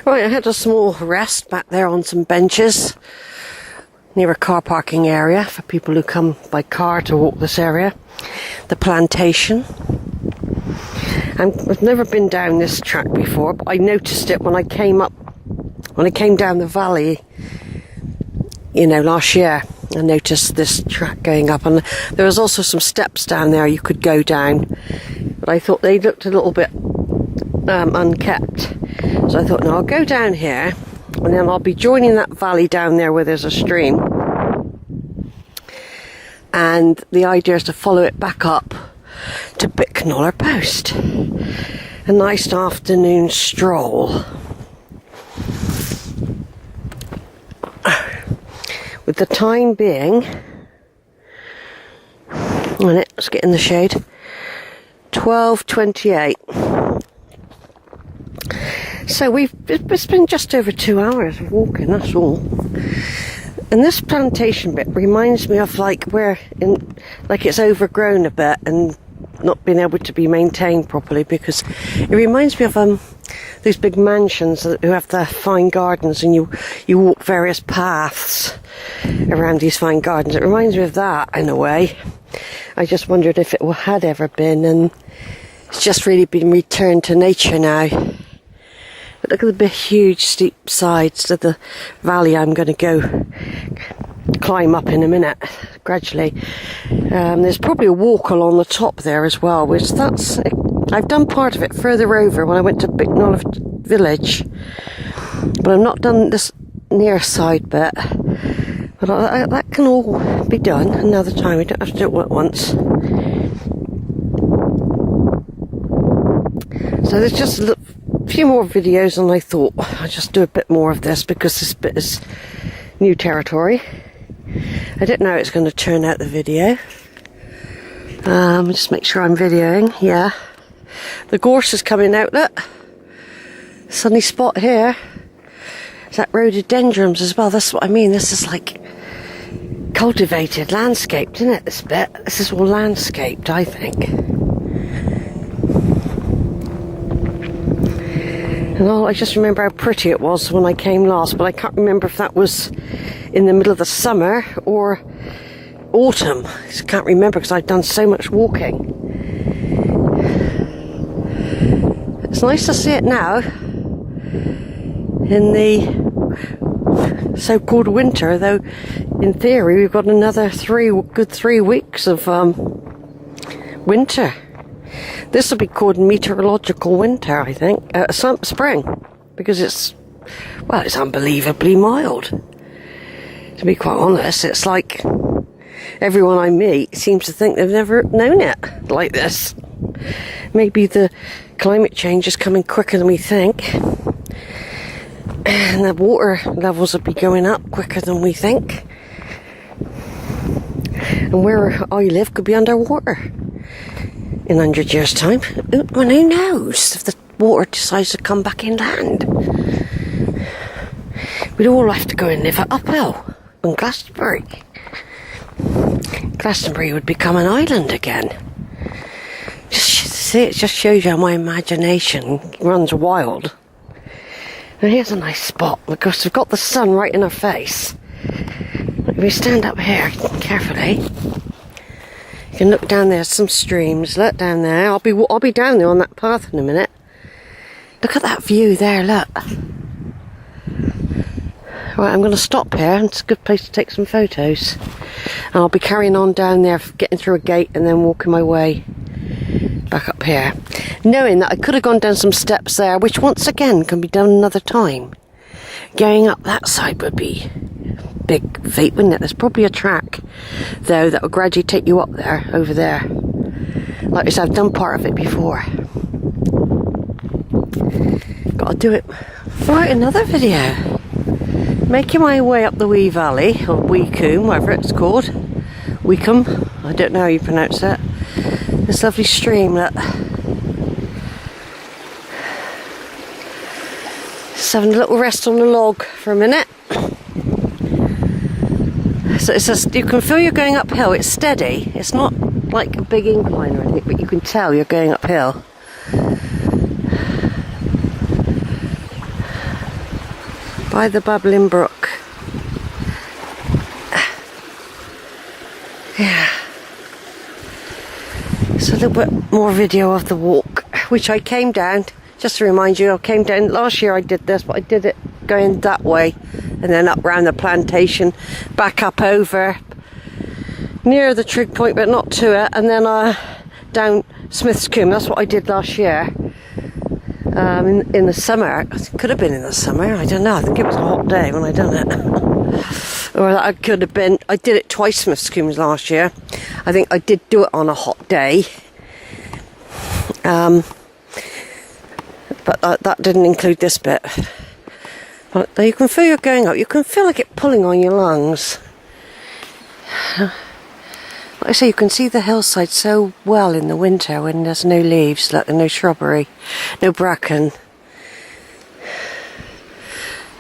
Right, I had a small rest back there on some benches near a car parking area for people who come by car to walk this area. The Plantation. I've never been down this track before, but I noticed it when I came down the valley, you know, last year. I noticed this track going up, and there was also some steps down there you could go down, but I thought they looked a little bit unkept. So I thought, no, I'll go down here, and then I'll be joining that valley down there where there's a stream. And the idea is to follow it back up to Bicknoller Post. A nice afternoon stroll. With the time being, let's get in the shade, 12:28. So it's been just over 2 hours of walking, that's all. And this plantation bit reminds me of like it's overgrown a bit and not been able to be maintained properly, because it reminds me of these big mansions who have their fine gardens, and you walk various paths around these fine gardens. It reminds me of that in a way. I just wondered if it had ever been, and it's just really been returned to nature now. But look at the big, huge, steep sides to the valley I'm going to go climb up in a minute, gradually. There's probably a walk along the top there as well, which I've done part of it further over when I went to Bicknoller Village, but I've not done this near side bit. But that can all be done another time. We don't have to do it all at once. So there's just a few more videos, and I thought I'll just do a bit more of this because this bit is new territory. I don't know how it's going to turn out, the video. Just make sure I'm videoing. Yeah, the gorse is coming out. Look, sunny spot here. Is that rhododendrons as well? That's what I mean. This is like cultivated, landscaped, isn't it? This bit. This is all landscaped, I think. And I just remember how pretty it was when I came last, but I can't remember if that was in the middle of the summer or autumn. I just can't remember because I've done so much walking. It's nice to see it now in the so-called winter, though in theory we've got another good 3 weeks of winter. This will be called meteorological winter, I think. Spring, because it's unbelievably mild. To be quite honest, it's like everyone I meet seems to think they've never known it like this. Maybe the climate change is coming quicker than we think, and the water levels will be going up quicker than we think. And where I live could be underwater in 100 years' time. Well, who knows if the water decides to come back inland. we'd all have to go and live at Uphill in Glastonbury. Glastonbury would become an island again. See, it just shows you how my imagination runs wild. And here's a nice spot because we've got the sun right in our face. If we stand up here carefully, you can look down there. Some streams. Look down there. I'll be down there on that path in a minute. Look at that view there. Look. Right, I'm going to stop here. It's a good place to take some photos. And I'll be carrying on down there, getting through a gate, and then walking my way back up here, knowing that I could have gone down some steps there, which once again can be done another time. Going up that side would be big feat, wouldn't it? There's probably a track though that will gradually take you up there, over there. Like I said, I've done part of it before. Gotta do it. Right, another video. Making my way up the wee valley, or Weacombe, whatever it's called. Weacombe, I don't know how you pronounce it. This lovely stream, look. Just having a little rest on the log for a minute. So it's just, you can feel you're going uphill. It's steady. It's not like a big incline or anything, but you can tell you're going uphill. By the bubbling brook. Yeah. So a little bit more video of the walk, which I came down, just to remind you, I came down, last year I did this, but I did it going that way, and then up round the plantation, back up over, near the trig point, but not to it, and then down Smith's Combe. That's what I did last year, in the summer. It could have been in the summer, I don't know, I think it was a hot day when I done it. Or I could have been, I did it twice Smith's Combe last year. I think I did do it on a hot day. But that didn't include this bit. But you can feel you're going up. You can feel like it pulling on your lungs. Like I say, you can see the hillside so well in the winter when there's no leaves, like no shrubbery, no bracken.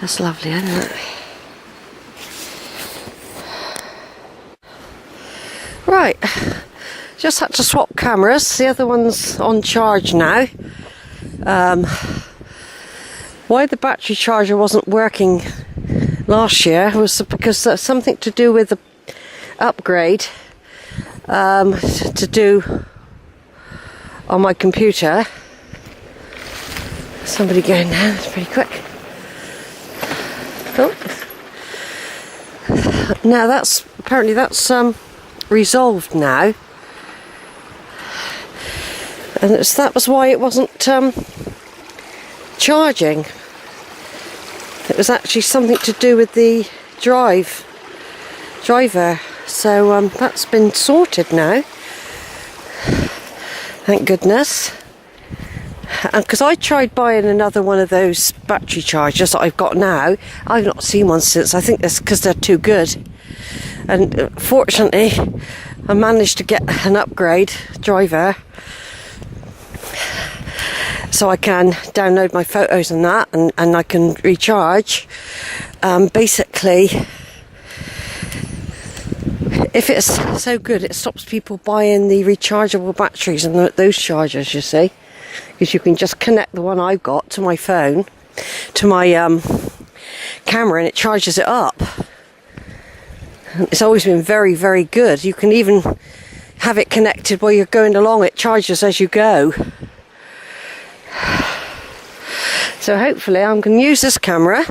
That's lovely, isn't it? Right, just had to swap cameras. The other one's on charge now. Why the battery charger wasn't working last year was because there's something to do with the upgrade to do on my computer. Somebody going now, it's pretty quick. Oh. Now that's resolved now, and that was why it wasn't charging. It was actually something to do with the driver. So that's been sorted now, thank goodness. And because I tried buying another one of those battery chargers that I've got now, I've not seen one since. I think that's because they're too good. And fortunately, I managed to get an upgrade driver, so I can download my photos and that, and I can recharge. Basically, if it's so good, it stops people buying the rechargeable batteries and those chargers, you see. Because you can just connect the one I've got to my phone, to my camera, and it charges it up. It's always been very, very good. You can even have it connected while you're going along. It charges as you go. So hopefully I'm going to use this camera,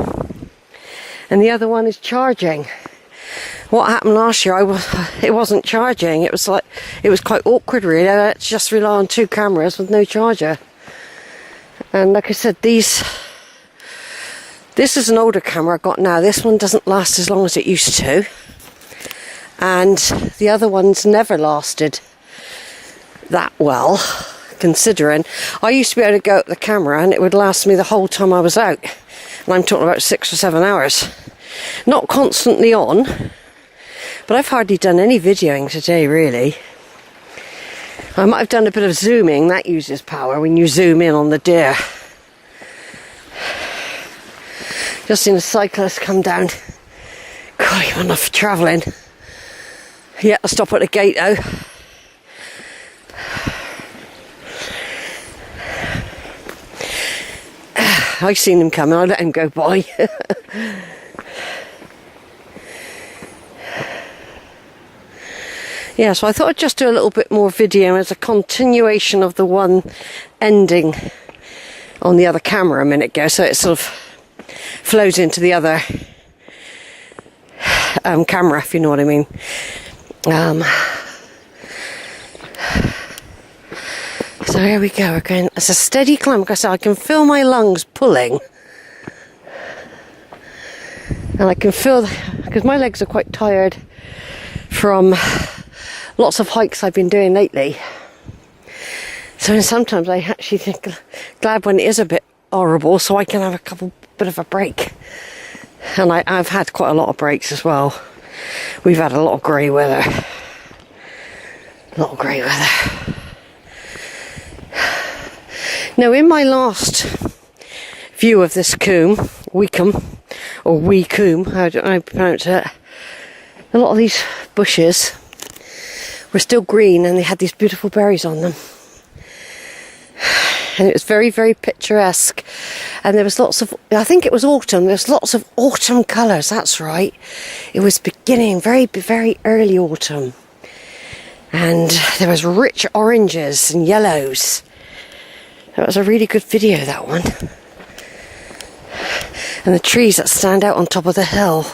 and the other one is charging. What happened last year, it wasn't charging. It was quite awkward really. I had to just rely on two cameras with no charger. And like I said, this is an older camera I've got now. This one doesn't last as long as it used to. And the other one's never lasted that well, considering I used to be able to go at the camera and it would last me the whole time I was out. And I'm talking about 6 or 7 hours. Not constantly on, but I've hardly done any videoing today, really. I might have done a bit of zooming. That uses power when you zoom in on the deer. Just seen a cyclist come down. God, you're enough for travelling. Yeah, I'll stop at the gate though. I've seen him coming, I let him go by. Yeah, so I thought I'd just do a little bit more video as a continuation of the one ending on the other camera a minute ago, so it sort of flows into the other camera, if you know what I mean. So here we go, we're going, it's a steady climb. Like I said, I can feel my lungs pulling. And I can feel, because my legs are quite tired from lots of hikes I've been doing lately. So sometimes I actually think, glad when it is a bit horrible, so I can have a bit of a break. And I've had quite a lot of breaks as well. We've had a lot of grey weather. Now, in my last view of this combe, Weacombe, or Weacombe, how do I pronounce it? A lot of these bushes were still green and they had these beautiful berries on them. And it was very, very picturesque. And there was lots of, I think it was autumn, there was lots of autumn colours, that's right. It was beginning, very, very early autumn. And there was rich oranges and yellows. That was a really good video, that one. And the trees that stand out on top of the hill.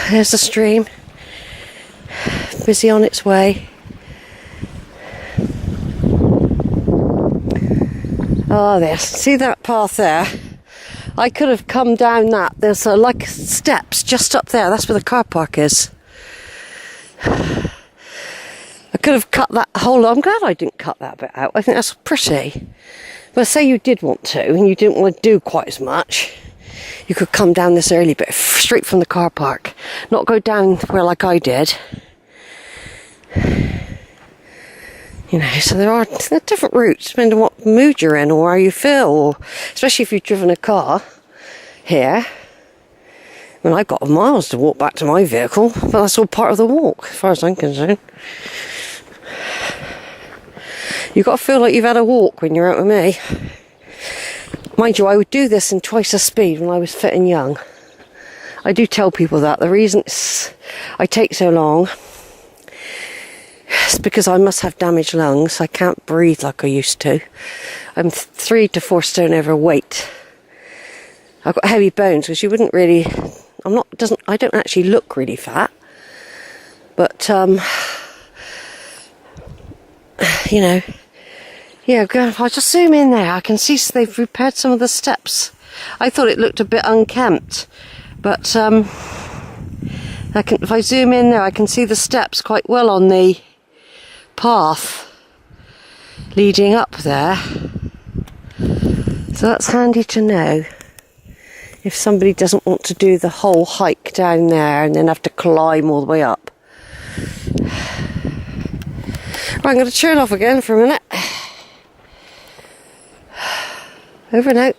There's the stream. Busy on its way. Oh, there. See that path there? I could have come down that. There's like steps just up there. That's where the car park is. I could have cut that whole. I'm glad I didn't cut that bit out. I think that's pretty. But say you did want to, and you didn't want to do quite as much, you could come down this early bit straight from the car park, not go down where like I did. You know, so there are different routes depending on what mood you're in or how you feel, or especially if you've driven a car here. I mean, I've got miles to walk back to my vehicle, but that's all part of the walk, as far as I'm concerned. You've got to feel like you've had a walk when you're out with me. Mind you, I would do this in twice the speed when I was fit and young. I do tell people that. The reason I take so long is because I must have damaged lungs. I can't breathe like I used to. I'm 3 to 4 stone overweight. I've got heavy bones, because you wouldn't really... I don't actually look really fat. But, you know... Yeah, I'll just zoom in there. I can see they've repaired some of the steps. I thought it looked a bit unkempt. But, if I zoom in there, I can see the steps quite well on the path leading up there. So that's handy to know. If somebody doesn't want to do the whole hike down there and then have to climb all the way up. Right, I'm going to turn off again for a minute. Over and out.